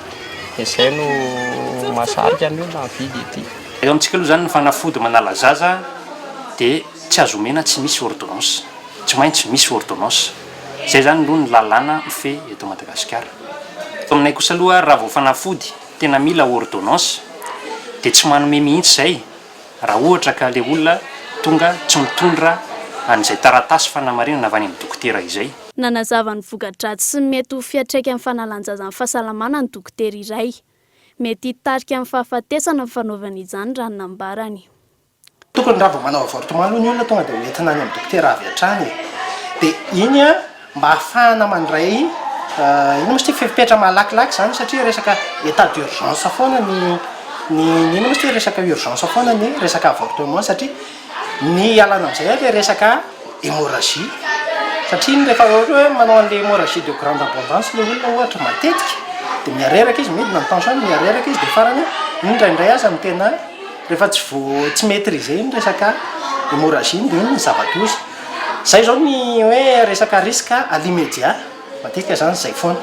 dia zay no mahasarika ny olona mividy ety. Eo amintsika aloha zany ny fanafody manala zaza dia tsy azo omena tsy misy ordonnance, tsy maintsy misy ordonnance. Zay zany aloha ny lalàna fe eto Madagasikara. Aminay kosa aloha raha vao fanafody tena mila ordonnance dia tsy manome mihitsy zay raha ohatra ka le olona tonga tsy mitondra an'izay taratasy fanamarinana avy any amin'ny dokotera izay. Nanazava ny voka-dratsy sy mety ho fiantraika amin'ny fanalan-jaza amin'ny fahasalamana ny dokotera iray. Mety hitarika amin'ny fahafatesana ny fanaovana izany raha ny nambarany. Tokony raha vao manao avortement aloha ny olona tonga dia hoentina any amin'ny dokotera avy hatrany. Dia iny mba ahafahana mandray ino moa tsy fipetra malakilaky zany satria resaka état d'urgence foana ny ino moa tsy resaka urgence foana ny resaka avortement satria ny alana amin'izay le resaka hémorragie satria rehefa ohatra hoe manao an'le hémorragie de grande abondance le olona ohatra matetika dia miareraka izy midina ny tension miareraka izy dia farany indraindray aza ny tena rehefa tsy maîtriser ny resaka hémorragie dia iny ny zava-doza. Zay zao ny hoe resaka risque à l'immédiat matetika zany zay foana.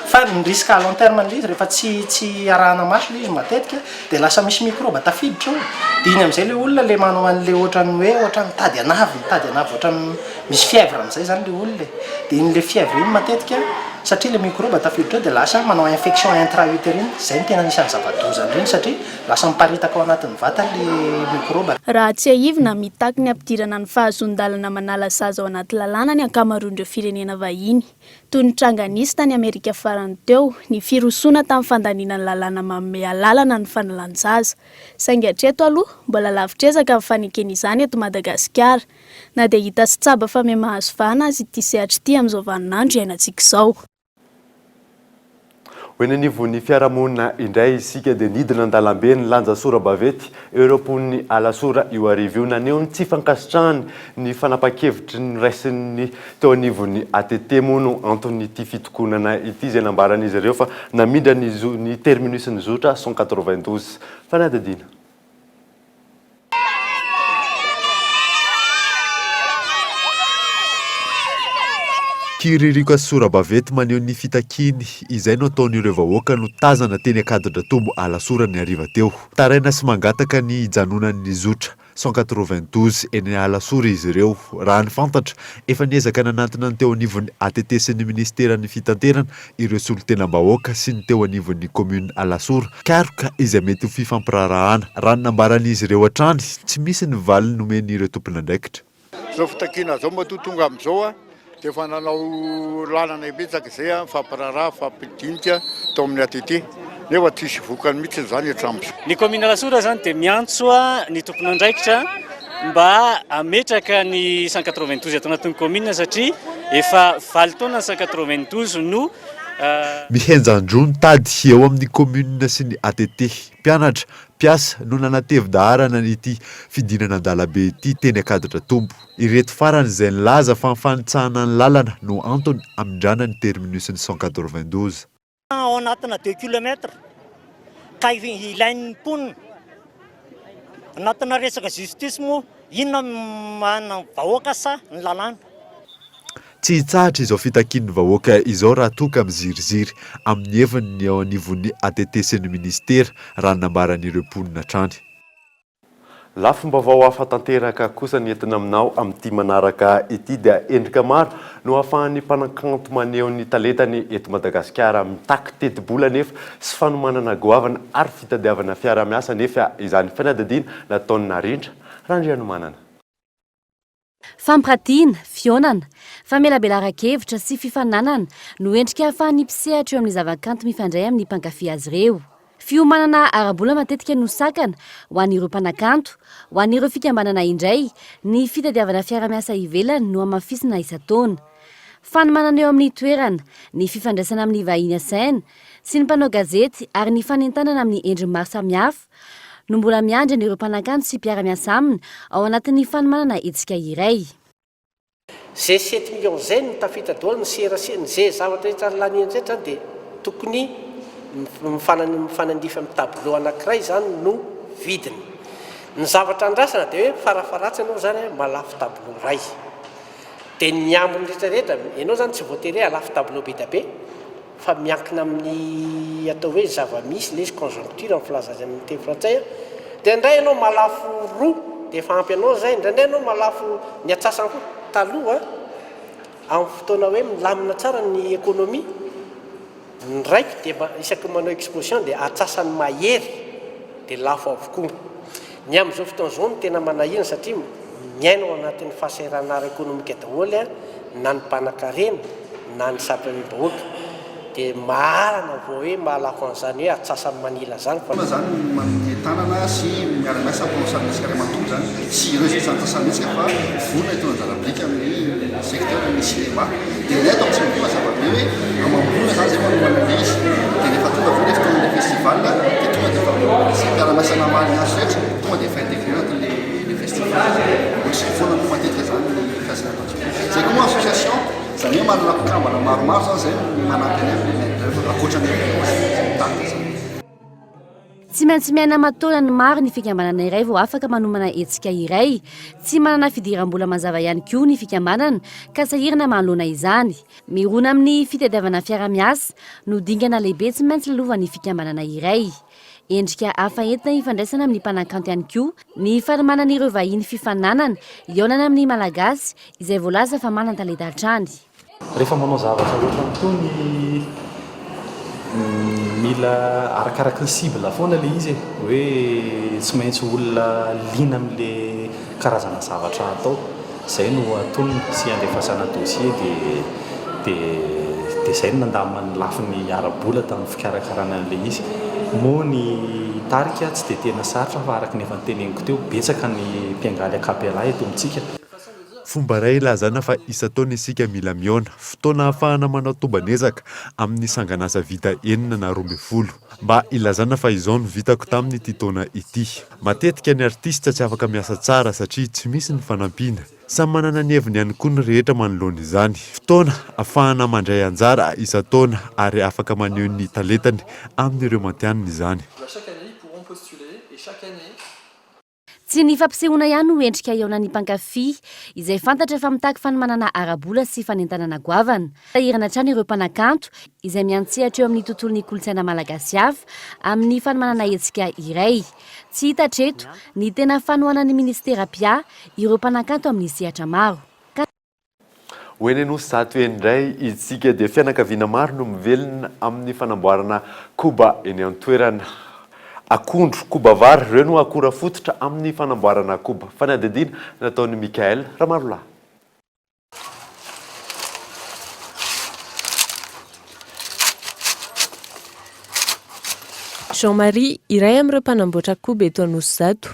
Fa ny risque à long terme le izy rehefa tsy arahana maso le izy matetika dia lasa misy microbe tafiditra ao. Dia iny amin'izay le olona le manao an'le ohatrany hoe ohatrany mitady anavy ohatrany misy fièvre amin'izay zany le olona. Dia iny le fièvre iny matetika satria le microbe tafiditra ao dia lasa manao infection intra-utérine. Zay ny tena anisan'ny zava-doza ireny satria lasa miparitaka ao anatin'ny vatany le microbe. Raha tsy aivina mitaky ny ampidirana ny fahazon-dalana manala zaza ao anaty lalàna ny ankamaroan'ireo firenena vahiny. Toy ny tranganisy tany Amerika farany teo, ny firosoana tamin'ny fandaniana ny lalàna manome alalana ny fanalan-jaza. Saingy hatreto aloha mbola lavitra ezaka amin'ny fanekena izany eto Madagasikara. Na dia hita sy tsaba fa mahazo vahana azy ity sehatra ity amin'izao vaninandro iainantsika izao. Hoenanivon'ny fiarahamonina indray isika dia nidina an-dalambe ny lanja sora-bavety Europon'ny alasora io arivo io naneo ny tsy fankasitrahany ny fanapa-kevitry ny raisin'ny teo anivon'ny ATT mono anton'ity fitokonana ity izay nambaran'izy ireo fa namindra ny terminus ny zotra 192 fanadadina. Kiririko sora-bavety maneho ny fitakiny izay no ataon'ireo vahoaka no tazana teny Akaditra Tombo alasora ny ariva teo. Taraina sy mangataka ny janonan'ny zotra 192 eny alasora izy ireo. Raha ny fantatra efa niezaka nanantona ny teo anivon'ny ATT sy ny ministeran'ny fitanterana ireo solon-tenam-bahoaka sy ny teo anivon'ny commune alasora karoka izay mety ho fifampirarahana. Raha ny nambaran'izy ireo hatrany tsy misy ny valiny nomen'ireo tompon'andraikitra. Zao fitakina zao matoa tonga amin'izao dia efa nanao lalana betsaka izay fampiraraha fampidinika tao amin'ny ATT nefa tsisy vokany mihitsy izany hatramin'izao. Ny commune alasora zany dia miantso ny tompon'andraikitra mba ametraka ny 192 ato anatin'ny commune satria efa 7 taona ny 192 no mihenjan-drony tady eo amin'ny commune sy ny ATT. Mpianatra, mpiasa no nanatevy-daharana ity fidinana an-dalabe ity teny Akaditra Tombo. Ireto farany izay nilaza fa nifanitsahana ny lalana no antony amindrana ny terminus ny 192. Ao anatina 2 km ka ilain'ny mponina anatina resaka justice moa inona manana vahoaka sa ny lalàna. Tsy hitsahatra izao fitakin'ny vahoaka izao raha toka miziriziry amin'ny heviny ny ao anivon'ny ATT sy ny ministera raha nambaran'ireo mponina hatrany. Lafim-baovao hafa tanteraka kosa ny entina aminao amin'ity manaraka ity dia endrika maro no ahafahan'ny mpanakanto maneho ny talentany eto Madagasikara mitaky teti-bola nefa sy fanomanana goavana ary fitadiavana fiara-miasa nefa izany fanadadiana nataony narindra randrianomanana. Fampiratiana, fionana, famelabelara-kevitra sy fifananana no endrika ahafahan'ny mpisehatra eo amin'ny zavakanto mifandray amin'ny mpankafy azy ireo. Fiomanana ara-bola matetika no sakana ho an'ireo mpanakanto, ho an'ireo fikambanana indray, ny fitadiavana fiara-miasa ivelany no amafisina isan-taona. Fanomanana eo amin'ny toerana, ny fifandraisana amin'ny vahiny asaina sy ny mpanao gazety ary ny fanentanana amin'ny endriny maro samihafa no mbola miandry an'ireo mpanakanto sy mpiara-miasa aminy ao anatin'ny fanomanana etsika iray. Zay 7 millions zay no tafitadoana ny seraseny zay zavatra rehetra lany endretra dia tokony mifanandifa amin'ny tableau anankiray zany no vidiny. Ny zavatra andrasana dia hoe farafaratsy ianao zany malafo tableau ray. Dia ny ambiny rehetrarehetra ianao zany tsy voatery alafo tableau be da be fa miankina amin'ny atao hoe zava-misy les conjoncture amin'ny filazana amin'ny teny frantsay. Dia indray ianao malafo roa dia efa ampy anao zay, indraindray ianao malafo ny atsasany koa taloha amin'ny fotoana hoe milamina tsara ny ekonomia. Ny raiky dia isaky manao exposition dia atsasany mahery dia lafo avokoa. Ny amin'izao fotoana izao no tena manahirana satria miaina ao anatin'ny fahasahiranara ekonomika daholo na ny mpanan-karena na ny sampam-bahoaka dia maharana vao hoe mahalafo an'izany hoe atsasany manila zany. Zany mandeha tanana sy miara-miasa mpanosany misy karamantoa zany sy ireo zay santasanetsika fa vonona itony anjara-blika amin'ny secteur ny cinéma dia ny atao tsy miviva zava-be hoe amam-bolona zany zay manomana le izy dia rehefa tonga vao rehefa tonga le festival dia tonga dia sy mpiara-miasa namany azy rehetra tonga dia efa intégré anatin'le festival ohatr'izay foana no matetika zany ny fiasanatatsy zay koa moa association zany hoe manana mpikambana maromaro zany zay manampy any akoatrany tany zany. Tsy maintsy miaina matoana ny maro ny fikambanana iray vao afaka manomana etsika iray. Tsy manana fidiram-bola mazava ihany koa ny fikambanana ka sahirana manoloana izany. Mirona amin'ny fitadiavana fiara-miasa no dingana lehibe tsy maintsy lalovan'ny fikambanana iray. Endrika hafa entina ifandraisana amin'ny mpanakanto ihany koa ny fanomanan'ireo vahiny fifananana ionana amin'ny malagasy izay voalaza fa manan-talenta hatrany. Rehefa manao zavatra ohatra amin'itony mila arakaraka ny cible foana le izy hoe tsy maintsy olona liana amin'le karazana zavatra atao. Zay no atony sy andefasana dossier dia zay no nandamina lafin'ny ara-bola tamin'ny fikarakarana an'le izy. Moa ny tarika tsy dia tena sarotra fa araka ny efa nyteneniko teo betsaka ny mpiangaly akapela eto amintsika. Fomba iray ilazana fa isan-taona isika mila miona fotoana ahafahana manao tombanezaka amin'ny sanganasa vita 9 na 12 mba ilazana fa izao no vitako tamin'ity taona ity. Matetika ny artista tsy afaka miasa tsara satria tsy misy ny fanampiana. Samy manana ny heviny ihany koa ny rehetra manoloana izany. Fotoana ahafahana mandray anjara isan-taona ary afaka maneho ny talentany amin'ireo mantianina izany. Tsy ny fampisehoana ihany no endrika ionan'ny mpankafy izay fantatra fa mitaky fanomanana ara-bola sy fanentanana goavana. Sahirana hatrany ireo mpanakanto izay miantsehatra eo amin'ny tontolon'ny kolontsaina malagasy hafa amin'ny fanomanana etsika iray. Tsy hita treto ny tena fanohanan'ny ministera pia ireo mpanakanto amin'ny sehatra maro. Hoeny nosy zato endray isika dia fianakaviana maro no mivelona amin'ny fanamboarana koba eny amin'ny toerana. Akondro, koba vary, ireo no akora fototra amin'ny fanamboarana koba. Fanadadiana nataon'i Mikael Ramarolahy. Jean-Marie iray amin'ireo mpanamboatra koba eto Anosizato.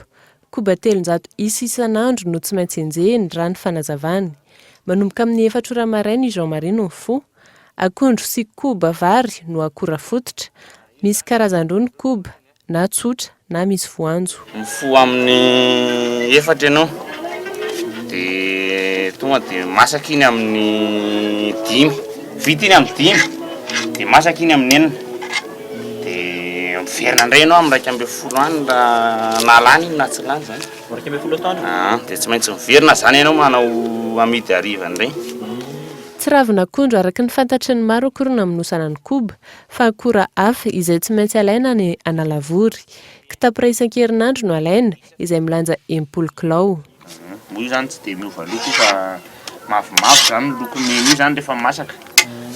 Koba 300 isa isan'andro no tsy maintsy enjehiny raha ny fanazavany. Manomboka amin'ny 4 ora maraina i Jean-Marie no fo. Akondro sy koba vary no akora fototra. Misy karazan-droa ny koba na tsotra na misy voanjo. Mifoha amin'ny 4 ianao dia tonga dia masaka iny amin'ny 5, vita iny amin'ny 5 dia masaka iny amin'ny 4 dia miverina indray ianao amin'ny 240 any na lany iny na tsy lany zany 240 taona dia tsy maintsy miverina zany ianao manao amidy hariva indray. Tsy ravin'akondro araky ny fantatry ny maro akorina aminosana ny koba, fa akora hafa izay tsy maintsy alaina ny analavory. Kitapo ray isan-kerinandro no alaina izay milanja 10 kilao. Moa io zany tsy dia miova loko fa mavomavo zany loko mena io zany rehefa masaka.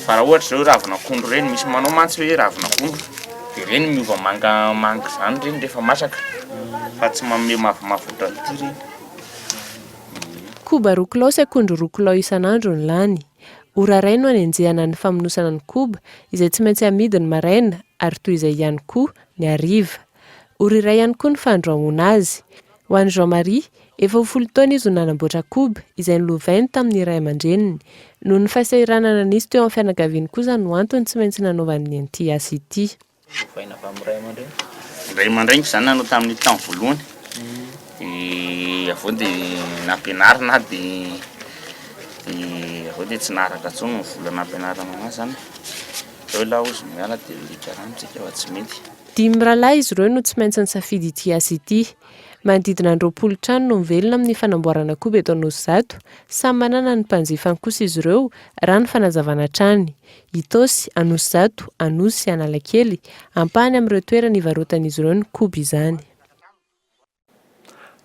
Fa raha ohatra zao ravin'akondro reny misy manao mantsy hoe ravin'akondro dia reny miova manga zany reny rehefa masaka fa tsy manome mavomavo ohatran'ity reny. Koba 2 kilao sy akondro 2 kilao isan'andro ny lany. Ora ray no anenjehana ny famonosana ny koba izay tsy maintsy amidy ny maraina ary toy izay ihany koa ny hariva. Ora iray ihany koa ny fandrahoana azy. Ho an'i Jean-Marie, efa 10 taona izy no nanamboatra koba izay nilovainy tamin'ny ray aman-dreniny. Noho ny fahasahiranana nisy teo amin'ny fianakaviany kosa no antony tsy maintsy nanaovany an'ity asa ity. Ray aman-dreniko zany nanao tamin'ny taona voalohany. Avao dia nampianarina dia avao dia tsy naharaka intsony ny vola nampianarana anazy zany. Eo la ozy miala dia likarantsika fa tsy mety. 10 rahalahy izy ireo no tsy maintsy nisafidy ity asa ity. Manodidina 20 trano no mivelona amin'ny fanamboarana koba eto Anosizato. Samy manana ny mpanjifany kosa izy ireo raha ny fanazavana trany. Itosy, Anosizato, Anosy, Analakely, ampahany amin'ireo toerana ivarotan'izy ireo ny koba izany.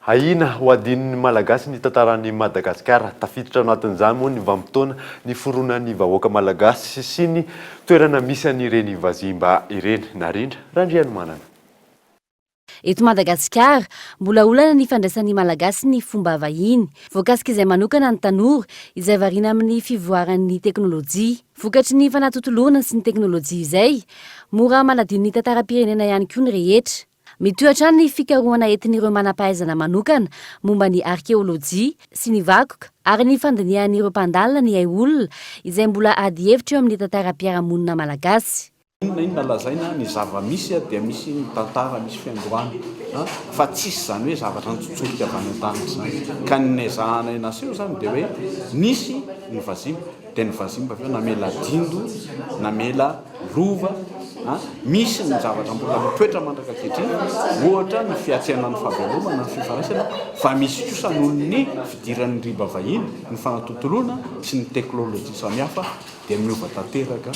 Aina ho adin'ny malagasy ny tantaran'i Madagasikara. Tafiditra anatin'izany moa ny vanim-potoana ny foronan'ny vahoaka malagasy sy ny toerana misy an'ireny vazimba ireny. Narindra Randrianomanana. Eto Madagasikara, mbola olana ny fandraisan'ny malagasy ny fomba vahiny. Voakasika izay manokana ny tanora izay variana amin'ny fivoaran'ny teknôlôjia. Vokatry ny fanatotoloana sy ny teknôlôjia izay, mora maladio ny tantaram-pirenena ihany koa ny rehetra. Mitohatra ny fikarohana entin'ireo manam-pahaizana manokana momba ny arkeolôjia sy ny vakoka ary ny fandinihan'ireo mpandalina ny hay olona izay mbola ady hevitra eo amin'ny tantaram-piarahamonina malagasy. Inona lazaina ny zava-misy dia misy ny tantara, misy fiandohana fa tsisy zany hoe zavatra nitsotsotika avy any an-tany zany. Ka ny ezahana naseho zany dia hoe nisy ny vazimba dia ny vazimba aveo namela dindo, namela rova. Misy ny zavatra mbola mitoetra mandraka ankehitriny, ohatra ny fiatsiana ny fahavelomana, ny fifaraisana, fa misy kosa noho ny fidiran'ny riba vahiny, ny fanatotoloana sy ny teknôlôjia samihafa dia miova tanteraka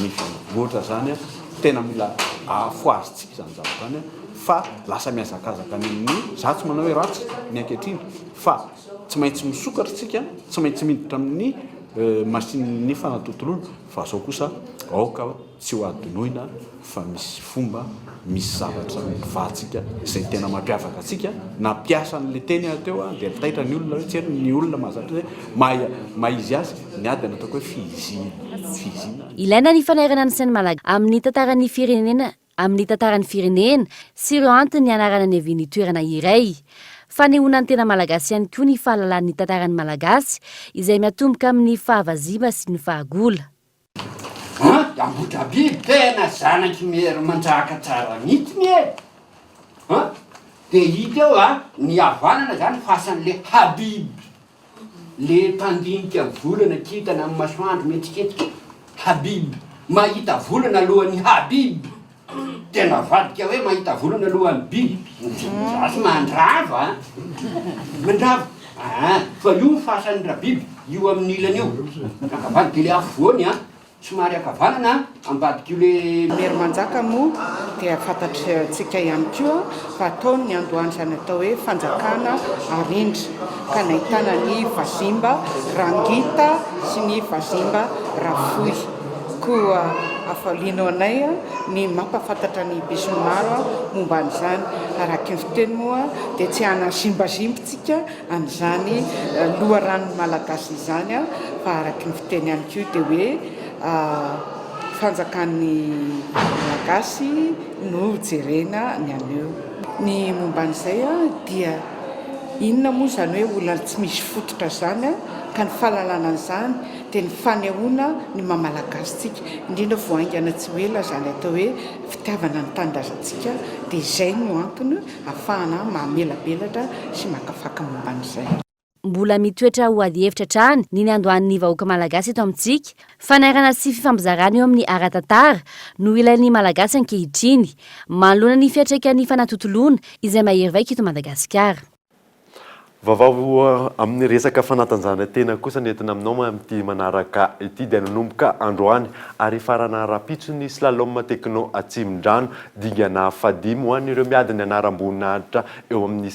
ny ohatra zany tena mila afoazitsika zany zavatra zany fa lasa miazakazaka amin'ny za tsy manao hoe ratsy ny ankehitriny fa tsy maintsy misokatra tsika, tsy maintsy miditra amin'ny masin'ny fanatotoloana fa zao kosa aoka tsy ho adinoina fa misy fomba, misy zavatra mivatsika izay tena mampiavaka atsika na mpiasa n'le teny teo dia mitaitra ny olona hoe tsy ny olona mahazatra hoe maizy azy ny ady ataoko hoe fizina. Ilaina ny fanairana ny sainy malagasy amin'ny tantaran'ny firenena, amin'ny tantaran'ny firenena sy ireo antony anarana ny avian'ny toerana iray. Fa ny honan'ny tena malagasy ihany koa ny fahalalan'ny tantaran'ny malagasy izay miatomboka amin'ny fahavazimba sy ny fahagola. Ambotra biby tena zanaky mery manjaka tsara mitiny e. Dia hita eo ny havanana zany fasan'le habiby. Le mpandinika volana kitana amin'ny masoandro metsiketsika habiby. Mahita volana alohan'ny habiby. Tena vadika hoe mahita volana alohan'ny biby. Zasy mandrava. Mandrava. Fa io fasan'ny rabiby, io amin'ny ilany io. Akavady dia le afovoany somary akavanana ambadika io le mery manjaka moa dia fantatritsika ihany koa fa ataony ny andohany izany atao hoe fanjakana arindra ka nahitana ny vazimba rangita sy ny vazimba rafoy koa afaliano anay ny mampafantatra ny besomaro momba an'izany araky ny fiteny moa dia tsy hanazimbazimbontsika an'izany loharano malagasy izany fa araky ny fiteny ihany koa dia hoe fanjakan'ny malagasy no jerena ny aneo. Ny momban'izay dia inona moa zany hoe olona tsy misy fototra zany ka ny fahalalana an'izany dia ny fanehoana ny mamalagasitsika indrindra voaingana tsy hoela zany atao hoe fitiavana ny tanindrazantsika dia izay no antony ahafahana mahamelabelatra sy makafaka momban'izay. Mbola mitoetra ho ady hevitra trany ny andohan'ny vahoaka malagasy eto amintsika. Fanairana sy fifambizarana eo amin'ny ara-tantara no ilain'ny malagasy ankehitriny manoloana ny fiantraikan'ny fanatotoloana izay mahery vaika eto Madagasikara. vaovao amin'ny resaka fanatanjahantena kosa nentina aminao amin'ity manaraka ity dia nanomboka androany ary farana rapitso ny slalom tekno atsimon-drano dingana fadimy ho an'ireo miady ny anaram-boninahitra eo amin'ny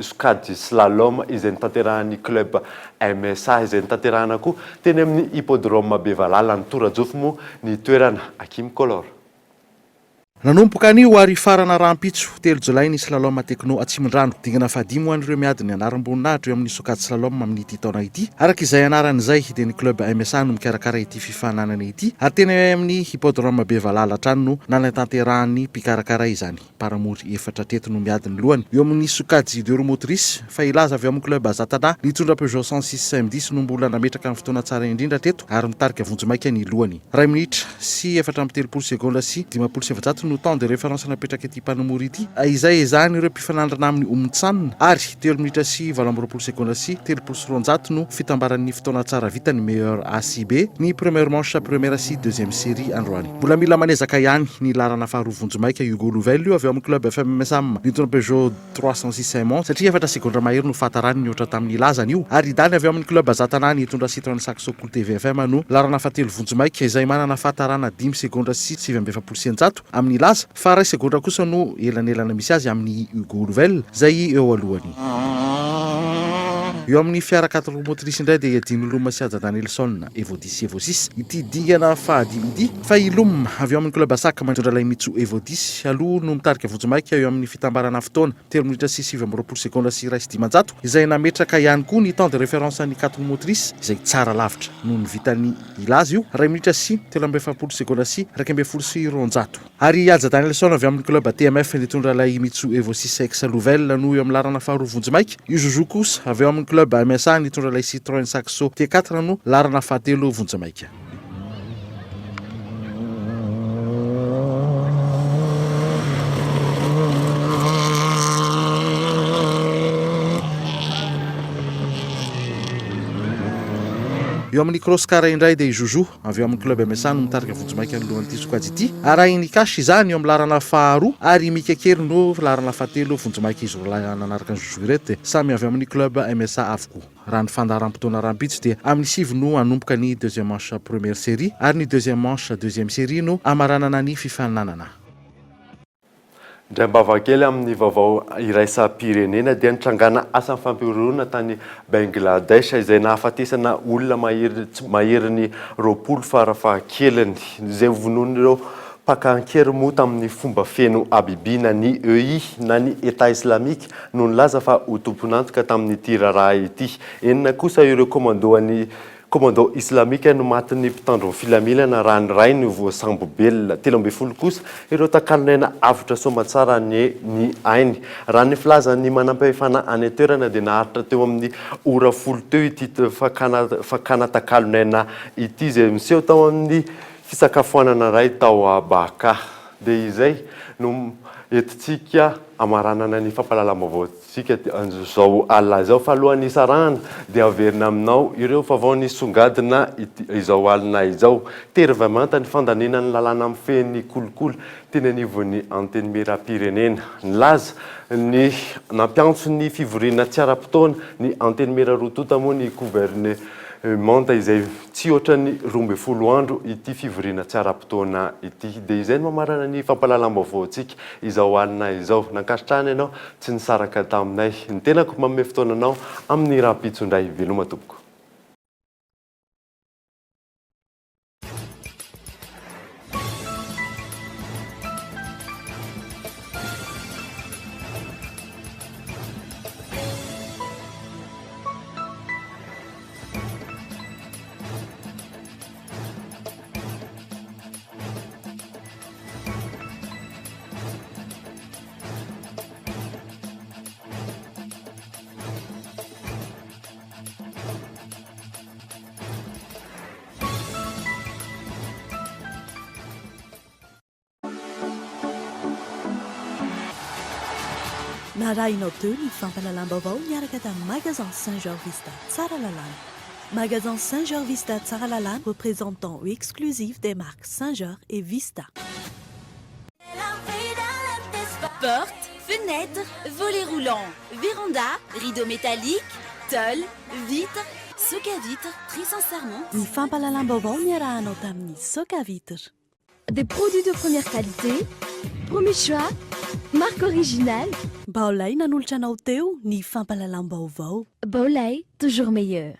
sokady slalom izay nitanterahany club MSA izay nitanterahana koa teny amin'ny hippodrome Bevalala ny Torajofo moa ny toerana Hakim Color. Nanomboka anio ary farana rampitso 3 Jolay ny slalom tekno atsimon-drano dingana fadimy ho an'ireo miady ny anaram-boninahitra eo amin'ny sokady slalom amin'ity taona ity. Araka izay anaran'izay dia ny club MSA no mikarakara ity fifananana ity ary teny amin'ny hippodrome Bevalala trano no nanatanterahany mpikarakara izany. Paramory 4 teto no miady ny lohany eo amin'ny sokady d'Euromotrice fa ilaza avy amin'ny club Azatana nitondra Peugeot 106 no mbola nametraka amin'ny fotoana tsara indrindra teto ary mitarika vonjomaika ny lohany. 2 minitra sy 4.30 sekonda sy 17 no temps de référence napetraka ity mpanamory ity izay ezahany ireo mpifanandrana amin'ny omotsanina ary 3 minitra sy 20 sekonda sy 3.30 no fitambaran'ny fotoana tsara vita ny meilleur ACB ny première manche première sy deuxième série androany. Mbola mila manezaka ihany ny larana faharoa vonjomaika Hugo Louvel io avy amin'ny club FMSAM nitondra Peugeot 306 Simon satria 4 sekondra mahery no fahatarany niotra tamin'ny lazany io ary idany avy amin'ny club Azatana nitondra Citroën Saxo Cool TVFM no larana fahatelo vonjomaika izay manana fahatarana 10 sekondra sy 7.20 amin'ny laza fa 2 sekondra kosa no elanelana misy azy amin'ny Hugo Louvel zay eo alohany. Eo amin'ny fiara 4 motrice indray dia Diniloma sy Aja Danielson Evo 10 Evo 6 ity dingana fahadimy ity fa Ilom avy amin'ny club Asaka mandrondra lay Mitsu Evo 10 aloha no mitarika vonjomaika eo amin'ny fitambarana fotoana 3 minitra sy 7 sekonda sy 1.5 izay nametraka ihany koa ny temps de référence ny 4 motrice izay tsara lavitra no ny vitany ilazy io 2 minitra sy 13 sekonda sy 12 sy 20 ary Aja Danielson avy amin'ny club TMF nitondra lay Mitsu Evo 6 Ex Louvel no eo amin'ny larana faharoa vonjomaika io Joujou kosa avy amin'ny club MSA nitondra lay Citroën Saxo T4 no larana fahatelo vonjomaika. Eo amin'ny cross car indray dia Joujou avy amin'ny club MSA no mitarika vonjomaika ny lohan'ity sokajy ity arahiny Cash izany eo amin'ny larana faharoa ary Mikakery no larana fahatelo vonjomaika izy nanaraka ny Joujou ireto samy avy amin'ny club MSA avokoa. Raha ny fandaharam-potoana rampitso dia amin'ny 7 no anomboka ny deuxième manche première série ary ny deuxième manche deuxième série no amaranana ny fifananana. Ndram-bavakely amin'ny vaovao iraisam-pirenena dia nitrangana asa fampiorona tany Bangladesh izay nahafatesana olona mahery ny 20 farafahakeliny izay vonon'ireo mpakankery moa tamin'ny fomba feno abibiana ny EI na ny État islamique no nilaza fa ho tomponantoka tamin'ity raharaha ity. Enina kosa ireo commando islamika no matin'ny mpitandro filaminana raha ny ray ny voasambo belona 12 kosa ireo takalonena avotra somatsara ny ainy raha ny filazany manampahefana any toerana dia naharitra teo amin'ny ora 10 teo ity fakana takalonena ity izay miseho tao amin'ny fisakafoanana ray tao Baka dia izay no entitsika amaranana ny fampalalam-baovaotsika zao alina zao fa alohan'ny sarahana dia averina aminao ireo vaovao ny songadina izao alina izao terivamanta ny fandanena ny lalàna amin'ny feny kolokolo teny anivon'ny anteny mera-pirenena nilaza ny nampiantso ny fivoriana tsy ara-potoana ny anteny mera-rotota moa ny gouverne monta izay tsy ohatrany 12 andro ity fivoriana tsy ara-potoana ity dia izay no mamarana ny fampalalam-baovaotsika izao alina izao nankasitrahana ianao tsy nisaraka taminay ny tenako manome fotoananao amin'ny rahampitso indray veloma tompoko. Narainao teo ny fampalalam-baovao miaraka tamin'ny magasin Saint-Georges Vista Tsara Lalana. Magasin Saint-Georges Vista Tsara Lalana, représentant exclusif des marques Saint-Georges et Vista. Porte, Fenêtres, volets roulants, véranda, rideaux métalliques, tôle, vitres, soca-vitres, très sincèrement. Ny fampalalam-baovao niarahanao tamin'ny soca-vitre. Des produits de première qualité, premier choix, marque originale. Baolay nanolotra anao teo ny fampalalam-baovao. Baolay, toujours meilleur.